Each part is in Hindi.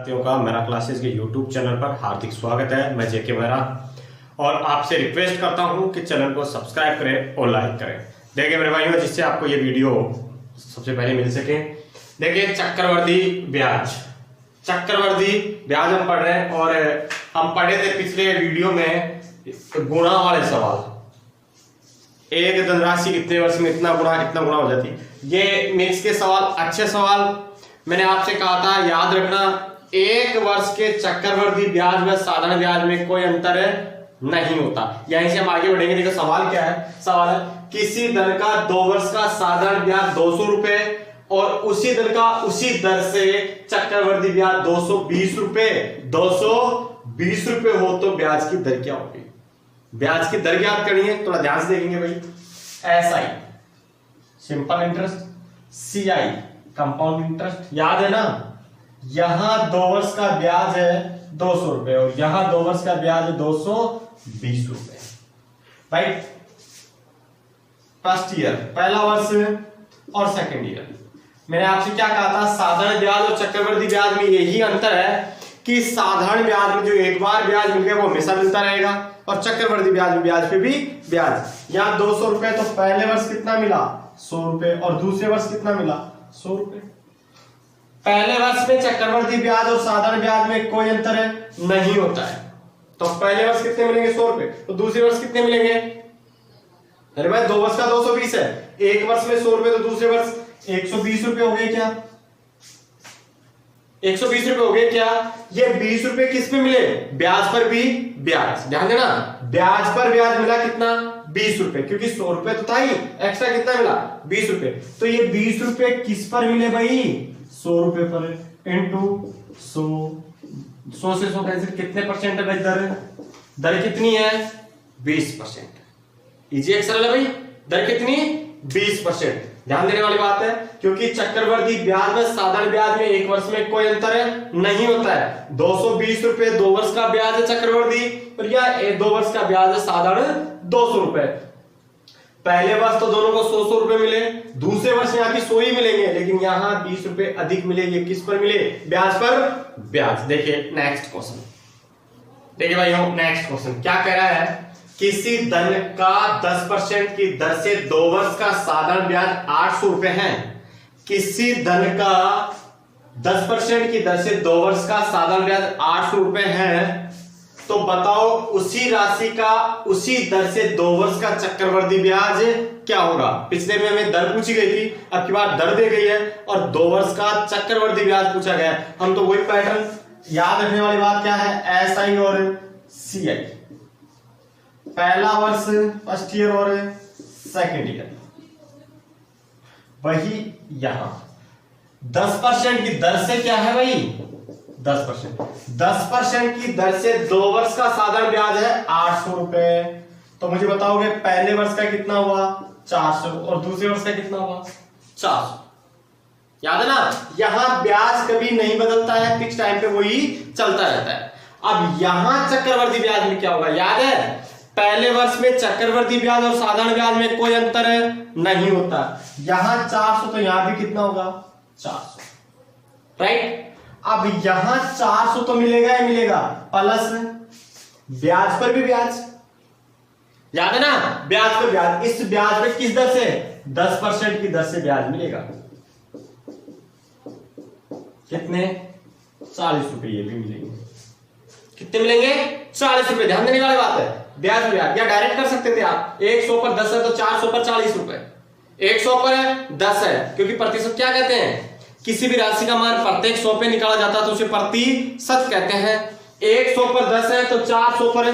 साथियों का मेरा क्लासेस के यूट्यूब चैनल पर हार्दिक स्वागत है। मैं जेके मेहरा और आपसे रिक्वेस्ट करता हूं कि चैनल को सब्सक्राइब करें और लाइक करें। देखिए मेरे भाइयों, जिससे आपको ये वीडियो सबसे पहले मिल सके। देखिए चक्रवर्ती ब्याज हम पढ़ रहे हैं और हम पढ़े थे पिछले वीडियो में गुणा वाले सवाल। एक धनराशि कितने वर्ष में इतना गुणा हो जाती। ये मिक्स के सवाल अच्छे सवाल मैंने आपसे कहा था याद रखना। एक वर्ष के चक्रवर्ती ब्याज व साधारण ब्याज में कोई अंतर नहीं होता। यहीं से हम आगे बढ़ेंगे। देखो सवाल क्या है। सवाल है किसी धन का 2 वर्ष का साधारण ब्याज 200 रुपए और उसी धन का उसी दर से चक्रवर्ती ब्याज 220 रुपए 220 रुपए हो तो ब्याज की दर क्या होगी। ब्याज की दर याद करनी है, थोड़ा ध्यान से देखेंगे भाई। SI simple interest, CI compound interest, याद है ना। यहां 2 वर्ष का ब्याज है 200 रुपए और यहां 2 वर्ष का ब्याज है 220 रुपए। राइट, फर्स्ट ईयर पहला वर्ष और सेकंड ईयर। मैंने आपसे क्या कहा था, साधारण ब्याज और चक्रवर्ती ब्याज में यही अंतर है कि साधारण ब्याज में जो एक बार ब्याज मिल गया वो हमेशा मिलता रहेगा और चक्रवर्ती ब्याज में ब्याज पे भी ब्याज। यहां 200 रुपए तो पहले वर्ष कितना मिला 100 रुपए और दूसरे वर्ष कितना मिला 100 रुपए। पहले वर्ष में चक्रवर्ती ब्याज और साधारण ब्याज में कोई अंतर नहीं होता है। तो पहले वर्ष कितने मिलेंगे 100 रुपए तो दूसरे वर्ष कितने मिलेंगे। अरे भाई 2 वर्ष का 220 है, एक वर्ष में 100 रुपए तो दूसरे वर्ष 120 रुपए हो गए क्या। 120 रुपए हो गए क्या। ये 20 रुपए किस पे मिले, ब्याज पर भी ब्याज। ध्यान देना, ब्याज पर ब्याज मिला कितना 20 रुपए, क्योंकि 100 रुपए तो था ही, एक्स्ट्रा कितना मिला 20 रुपए। तो ये 20 रुपए किस पर मिले भाई 100 रुपए पर इंटू 100 से 100 कैंसिल। कितने परसेंट है भाई दर कितनी है 20%। इजी एक सरल है भाई, दर कितनी 20%। ध्यान देने वाली बात है क्योंकि चक्रवर्ती ब्याज में साधारण ब्याज में एक वर्ष में कोई अंतर नहीं होता है। 220 रुपए 2 वर्ष का ब्याज है चक्रवर्ती और यह 2 वर्ष का ब्याज है साधारण 200 रुपए। पहले वर्ष तो दोनों को 100 रुपए मिले, दूसरे वर्ष यहाँ की 100 ही मिलेंगे, लेकिन यहाँ 20 रुपए अधिक मिले। ये किस पर मिले, ब्याज पर ब्याज। देखिए नेक्स्ट क्वेश्चन, देखिए भाइयों नेक्स्ट क्वेश्चन क्या कह रहा है। किसी धन का 10% की दर से 2 वर्ष का साधारण ब्याज 800 रुपए है। किसी धन का 10% की दर से 2 वर्ष का साधारण ब्याज 800 रुपए है तो बताओ उसी राशि का उसी दर से 2 वर्ष का चक्रवर्ती ब्याज क्या होगा। पिछले में हमें दर पूछी गई थी, अब की बार दर दे गई है और 2 वर्ष का चक्रवर्ती ब्याज पूछा गया है। हम तो वही पैटर्न याद रखने वाली बात क्या है, SI और CI। पहला वर्ष फर्स्ट ईयर और सेकंड ईयर। वही यहां 10% की दर से क्या है भाई 10% की दर से 2 वर्ष का साधारण ब्याज है 800 रुपए। तो मुझे बताओगे पहले वर्ष का कितना हुआ 400 और दूसरे वर्ष का कितना हुआ 400। याद है ना, यहां ब्याज कभी नहीं बदलता है, फिक्स टाइम पे वही चलता रहता है। अब यहां चक्रवर्ती ब्याज में क्या होगा, याद है पहले वर्ष में चक्रवर्ती ब्याज और साधारण ब्याज में कोई अंतर नहीं होता। यहां 400 तो यहां भी कितना होगा 400। राइट, अब यहां 400 तो मिलेगा ही मिलेगा, प्लस ब्याज पर भी ब्याज। याद है ना, ब्याज पर ब्याज। इस ब्याज में किस दर से 10% की दर से ब्याज मिलेगा। कितने 40 रुपए ये भी मिलेंगे। कितने मिलेंगे 40 रुपए। ध्यान देने वाली बात है, ब्याज ब्याज या डायरेक्ट कर सकते थे आप। 100 पर 10 है तो 400 पर 40 रुपए। 100 पर 10 है क्योंकि प्रतिशत क्या कहते हैं, किसी भी राशि का मान प्रत्येक 100 पे निकाला जाता है तो उसे प्रतिशत कहते हैं। 100 पर 10 है तो 400 पर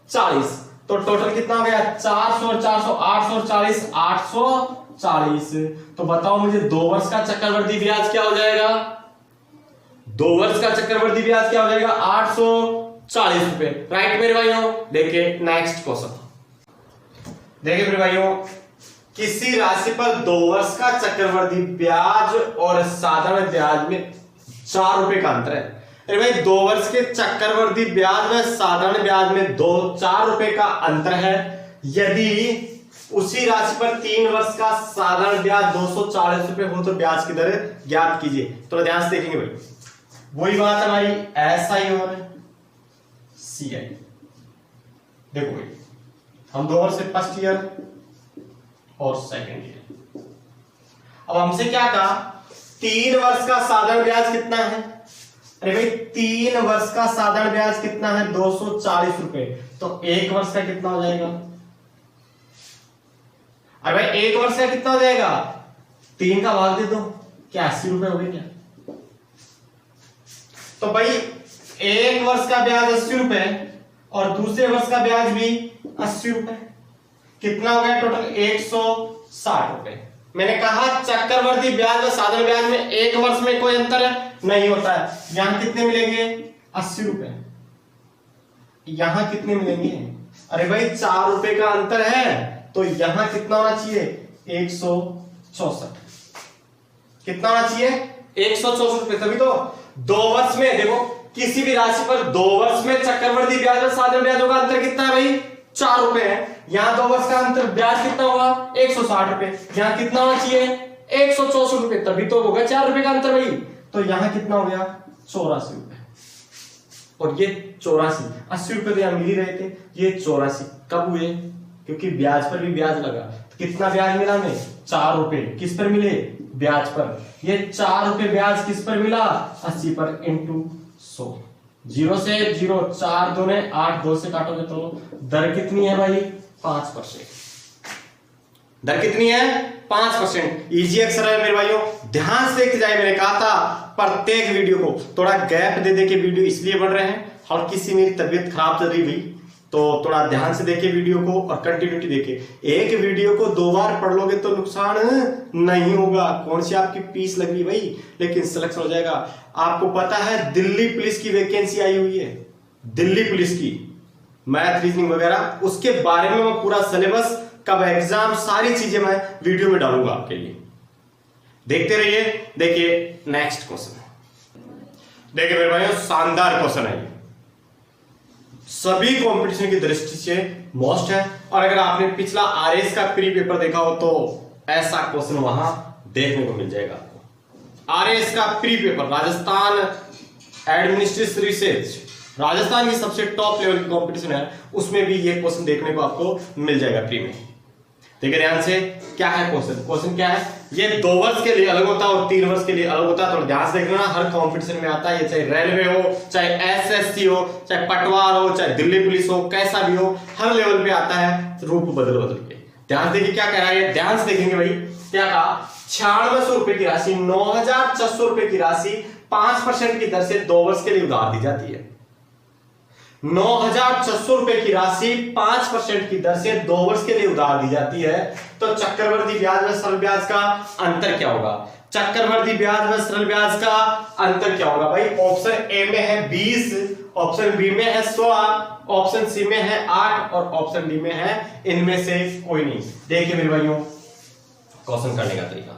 40 तो टोटल कितना हो गया 400 और 400 800 और 40 840। तो बताओ मुझे 2 वर्ष का चक्रवर्ती ब्याज क्या हो जाएगा। 2 वर्ष का चक्रवर्ती ब्याज क्या हो जाएगा 840 रुपए। राइट मेरे भाइयों, देखिए नेक्स्ट क्वेश्चन। देखिए मेरे भाइयों, किसी राशि पर 2 वर्ष का चक्रवर्ती ब्याज और साधारण ब्याज में 4 रुपए का अंतर है। अरे भाई 2 वर्ष के चक्रवर्ती ब्याज में साधारण ब्याज में 4 रुपए का अंतर है। यदि उसी राशि पर 3 वर्ष का साधारण ब्याज 240 रुपए हो तो ब्याज की दर ज्ञात कीजिए। तो ध्यान से देखेंगे भाई, वही बात है भाई, SI और CI। देखो भाई, हम 2 वर्ष से फर्स्ट ईयर और सेकेंड ईयर। अब हमसे क्या कहा, 3 वर्ष का साधारण ब्याज कितना है? अरे भाई 3 वर्ष का साधारण ब्याज कितना है? 240 रुपए। तो 1 वर्ष का कितना हो जाएगा? अरे भाई 1 वर्ष का कितना हो जाएगा? 3 का भाग दे दो, क्या 80 रुपए हो गए क्या? तो भाई 1 वर्ष का ब्याज 80 रुपए और दूसरे वर्ष का ब्याज भी 80 रुपए, कितना हो गया टोटल? 160 रुपए। मैंने कहा चक्रवर्ती ब्याज और साधारण ब्याज में 1 वर्ष में कोई अंतर नहीं होता है। यहां कितने मिलेंगे? 80 रुपए। यहां कितने मिलेंगे? अरे भाई 4 रुपए का अंतर है, तो यहां कितना होना चाहिए? 164। कितना होना चाहिए? 164 रुपए। तभी तो 2 वर्ष में, देखो किसी भी राशि पर 2 वर्ष में चक्रवर्ती ब्याज और साधारण ब्याजों का अंतर कितना है भाई? 4 रुपए है। यहां 2 वर्ष का अंतर ब्याज कितना होगा? 160 रुपए। यहां कितना होना चाहिए? 164 रुपए। तभी तो होगा 4 रुपए का अंतर भाई। तो यहां कितना हो गया? 84 रुपए। और ये 84, 80 रुपए तो यहां मिल ही रहे थे, ये 84 कब हुए? क्योंकि ब्याज पर भी ब्याज लगा। तो कितना ब्याज मिला हमें? 4 रुपए। किस पर मिले? ब्याज पर। ये 4 रुपए ब्याज किस पर मिला? 80 पर इंटू 100। 0 से 0, 4 दूने 8, 2 से काटोगे तो दर कितनी है भाई? 5%। दर कितनी है? 5%। इजी अक्षर है मेरे भाइयों, ध्यान से देखते जाए। मैंने कहा था प्रत्येक वीडियो को थोड़ा गैप दे दे के वीडियो इसलिए बढ़ रहे हैं, हल्की सी मेरी तबीयत खराब चल रही हुई, तो थोड़ा ध्यान से देखे वीडियो को और कंटिन्यूटी देखे। एक वीडियो को 2 बार पढ़ लोगे तो नुकसान नहीं होगा। कौन सी आपकी फीस लगी भाई, लेकिन सिलेक्शन हो जाएगा। आपको पता है दिल्ली पुलिस की वैकेंसी आई हुई है, दिल्ली पुलिस की मैथ रीजनिंग वगैरह, उसके बारे में मैं पूरा सिलेबस, कब एग्जाम, सारी चीजें मैं वीडियो में डालूंगा आपके लिए, देखते रहिए। देखिए नेक्स्ट क्वेश्चन, देखिए मेरे भाइयों शानदार क्वेश्चन है, सभी कंपटीशन की दृष्टि से मोस्ट है। और अगर आपने पिछला आरएस का प्री पेपर देखा हो तो ऐसा क्वेश्चन वहां देखने को मिल जाएगा आपको। आरएस का pre paper, Rajasthan administrative research, Rajasthan की सबसे टॉप लेवल की कंपटीशन है, उसमें भी ये क्वेश्चन देखने को आपको मिल जाएगा प्री में। देखिए ध्यान से, क्या है क्वेश्चन? क्वेश्चन क्या है? ये 2 वर्ष के लिए अलग होता है और 3 वर्ष के लिए अलग होता है। थोड़ा ध्यान से देखना, हर कंपटीशन में आता है, ये चाहे रेलवे हो, चाहे एसएससी हो, चाहे पटवार हो, चाहे दिल्ली पुलिस हो, कैसा भी हो, हर लेवल पे आता है, रूप बदल बदल के। ध्यान से देखिए क्या कह रहा है, ध्यान से देखेंगे भाई। क्या कहा? 9600 रुपए की राशि, 9600 रुपए की राशि 5% की दर से 2 वर्ष के लिए उधार दी जाती है। 9600 रुपए की राशि 5% की दर से 2 वर्ष के लिए उधार दी जाती है। तो चक्रवर्ती ब्याज व सरल ब्याज का अंतर क्या होगा? चक्रवर्ती ब्याज व सरल ब्याज का अंतर क्या होगा भाई? ऑप्शन ए में है 20, ऑप्शन बी में है 16, ऑप्शन सी में है 8 और ऑप्शन डी में है इनमें से कोई नहीं। देखिए मेरे भाइयों क्वेश्चन करने का तरीका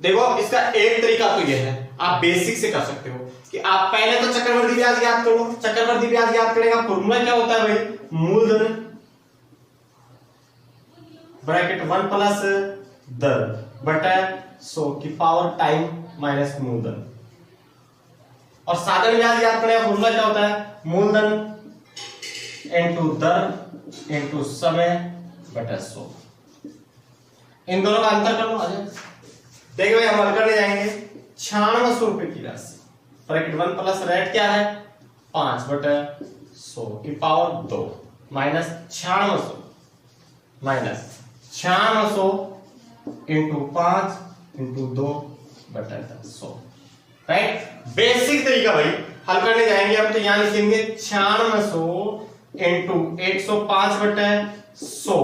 देखो, इसका एक तरीका तो यह है, आप बेसिक से कर सकते हो कि आप पहले तो चक्रवर्ती ब्याज याद करो। चक्रवर्ती ब्याज याद करने का फॉर्मूला क्या होता है भाई? मूलधन ब्रैकेट 1 प्लस दर बटा 100 की पावर टाइम माइनस मूलधन। और साधारण ब्याज याद करने का फॉर्मूला क्या होता है? मूलधन इनटू दर इनटू समय बटा 100। इन दोनों का अंतर कर लो। आ जाए देखिए भाई, हम हल करने जाएंगे। 9600 रुपए की राशि, ब्रैकेट 1 प्लस रेट क्या है? 5 बटा 100 की power 2 minus 9600 minus 9600 into 5 into 2 बटा 100। राइट, बेसिक तरीका भाई। हल करने जाएंगे हम तो यहां लिखेंगे 9600 इंटू 105 बटा 100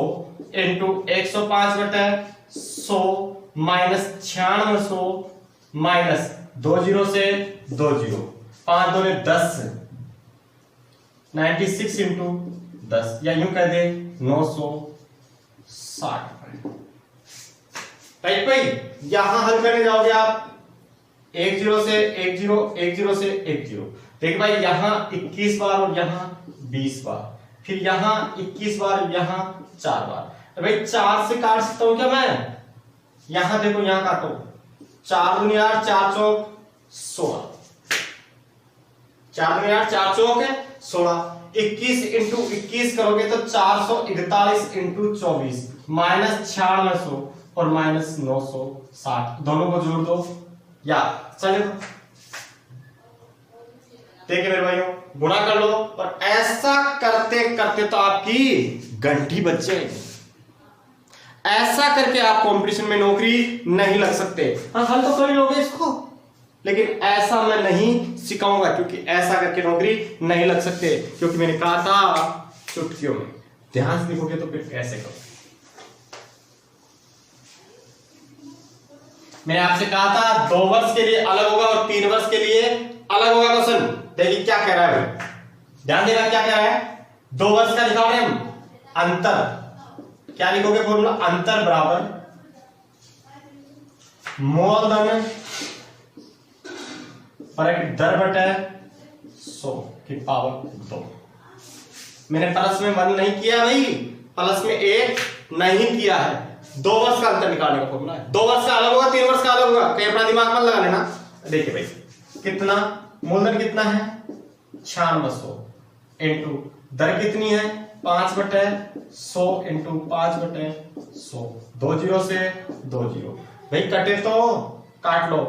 इंटू 105 बटा 100 माइनस 9600 माइनस 2 जीरो से 2 जीरो, 5 दूने 10, 96 इंटू 10, या यूं कह दे 960। राइट भाई, यहां हल करने जाओगे आप 1 जीरो से 1 जीरो, 1 जीरो से 1 जीरो। देखिए भाई, यहां 21 बार और यहां 20 बार, फिर यहां 21 बार, यहां 4 बार। तो भाई 4 से काट सकता हूं क्या मैं? यहां देखो, यहां काटो, 4 दूनी 8, 4 चौक 16, 4 में 8, 4 चौक है 16, 21 इंटू 21 करोगे तो 441 इंटू 24 माइनस 9600 और माइनस 960, दोनों को जोड़ दो या चले दो। देखिए मेरे भाइयों, गुणा कर लो, और ऐसा करते करते तो आपकी घंटी बच जाएगी। ऐसा करके आप कंपटीशन में नौकरी नहीं लग सकते। हाँ, हल तो कर ही लोगे इसको, लेकिन ऐसा मैं नहीं सिखाऊंगा, क्योंकि ऐसा करके नौकरी नहीं लग सकते। क्योंकि मैंने कहा था चुटकियों में, ध्यान से देखोगे तो फिर कैसे करो। मैंने आपसे कहा था 2 वर्ष के लिए अलग होगा और 3 वर्ष के लिए अलग होगा क्वेश्चन। देखिए क्या कह रहा है, ध्यान देना क्या कह रहा है। 2 वर्ष का लिखा रहे हम अंतर, क्या लिखोगे फॉर्मूला, अंतर बराबर मूलधन दर बटे 100 की पावर 2। मैंने प्लस में 1 नहीं किया भाई, प्लस में 1 नहीं किया है। 2 वर्ष का अंतर निकालने का फॉर्मूला है। 2 वर्ष का अलग होगा, 3 वर्ष का अलग होगा, कहीं अपना दिमाग मत लगा लेना। देखिए भाई, कितना मूलधन कितना है 9600 इंटू दर कितनी है 5/100 इंटू 5/100, 2 जीरो से 2 जीरो भाई, कटे तो काट लो,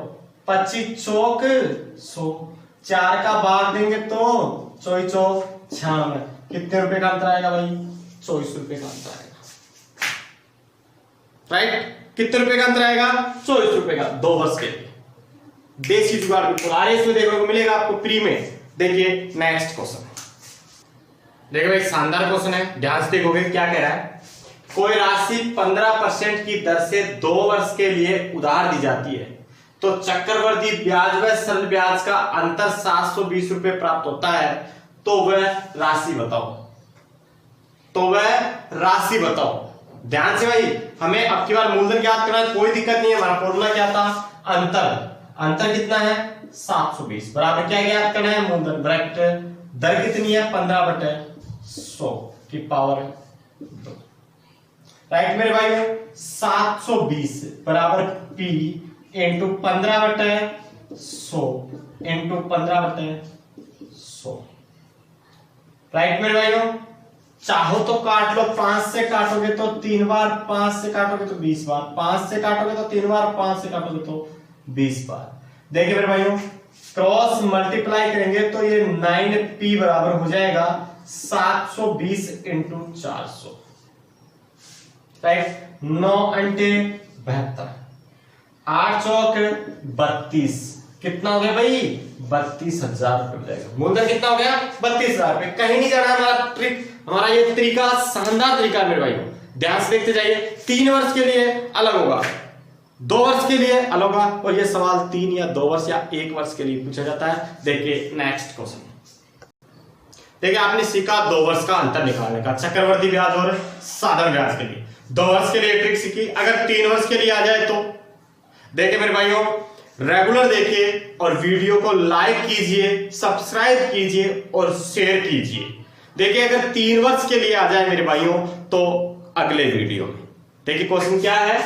25 चौक 100, 4 का भाग देंगे तो 24 चौक 96, कितने रुपए का अंतर आएगा भाई, 24 रुपए का अंतर आएगा। राइट, कितने रुपए का अंतर आएगा, 24 रुपए का 2 वर्ष के लिए। देसी जुगाड़ बिल्कुल आरएस में देखने को मिलेगा आपको प्री में। देखिए नेक्स्ट क्वेश्चन, देखिए भाई शानदार क्वेश्चन है, ध्यान से देखोगे क्या कह रहा है। कोई राशि 15% की दर से 2 वर्ष के लिए उधार दी जाती है, तो चक्रवृद्धि ब्याज व सरल ब्याज का अंतर 720 रुपए प्राप्त होता है, तो वह राशि बताओ। तो वह राशि बताओ। ध्यान से भाई, हमें अब की बार मूलधन ज्ञात करना है, कोई दिक्कत नहीं है। हमारा फॉर्मूला क्या था, अंतर, अंतर कितना है 720 बराबर क्या ज्ञात करना है, मूलधन ब्रैकेट दर कितनी है 15/100 की पावर 2। राइट मेरे भाई, 720 बराबर P इंटू 15/100 इंटू 15/100। राइट मेरे भाइयों, चाहो तो काट लो, 5 से काटोगे तो 3 बार, 5 से काटोगे तो 20 बार, 5 से काटोगे तो 3 बार, 5 से काटोगे तो 20 बार। देखिए मेरे भाइयों, क्रॉस मल्टीप्लाई करेंगे तो ये 9P बराबर हो जाएगा 720 इंटू 400। राइट, 9 अंटे 72, 8 चौक 32, कितना हो गया भाई 32,000 रुपए हो जाएगा। मूलधन कितना हो गया 32,000 रुपए। कहीं नहीं जाना है, हमारा ट्रिक, हमारा ये तरीका शानदार तरीका है मेरे भाइयों, ध्यान से देखते जाइए। 3 वर्ष के लिए अलग होगा, 2 वर्ष के लिए अलग होगा, और ये सवाल 3 या 2 वर्ष या 1 वर्ष के लिए पूछा जाता है। देखिए नेक्स्ट क्वेश्चन, देखिए आपने सीखा 2 वर्ष का अंतर निकालने का चक्रवृद्धि ब्याज और साधारण ब्याज के लिए। 2 वर्ष के लिए ट्रिक सीखी, अगर 3 वर्ष के लिए आ जाए तो देखिए मेरे भाइयों, रेगुलर देखिए और वीडियो को लाइक कीजिए, सब्सक्राइब कीजिए और शेयर कीजिए। देखिए अगर 3 वर्ष के लिए आ जाए मेरे भाइयों तो अगले वीडियो में। देखिए क्वेश्चन क्या है,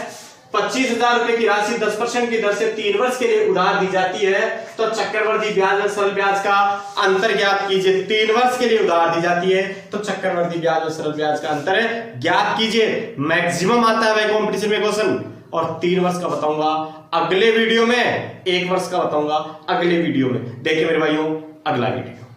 25,000 रुपए की राशि 10% की दर से 3 वर्ष के लिए उधार दी जाती है, तो चक्रवृद्धि ब्याज और सरल ब्याज का अंतर ज्ञात कीजिए। 3 वर्ष के लिए उधार दी जाती है तो चक्रवृद्धि ब्याज और सरल ब्याज का अंतर ज्ञात कीजिए। मैक्सिमम आता है भाई कॉम्पिटिशन में क्वेश्चन, और 3 वर्ष का बताऊंगा अगले वीडियो में, 1 वर्ष का बताऊंगा अगले वीडियो में। देखिए मेरे भाइयों अगला वीडियो।